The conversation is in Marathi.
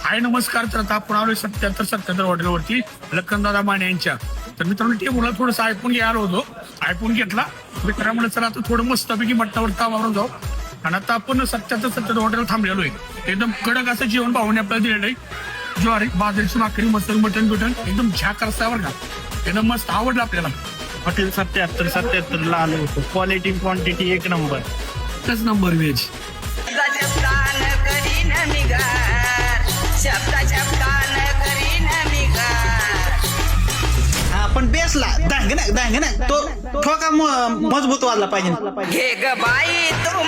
हाय नमस्कार. तर आता आपण आलोय 77 हॉटेलवरती लखनदादा माने यांच्या. तर मित्रांनो ते मुलं थोडंसं आयफोन घ्यायला होतो, आयफोन घेतला. मित्रांमुळे चला आता थोडं मस्तपैकी मट्टावर तावावरून जाऊ. आणि आता आपण 77 हॉटेल थांबलेलो आहे. एकदम कडक असं जेवण पाहुणे आपल्याला दिलेलं आहे. ज्वारी बाजरीची भाकरी मटन बिटन एकदम झॅक रस्त्यावर का एकदम मस्त आवडलं आपल्याला. हॉटेल 77 ला आलो होतो. क्वालिटी क्वांटिटी एक नंबर. एकच नंबर व्हेज. पण बेसला धांग ना तो ठोका मजबूत वाजला पाहिजे. घे ग बाई तू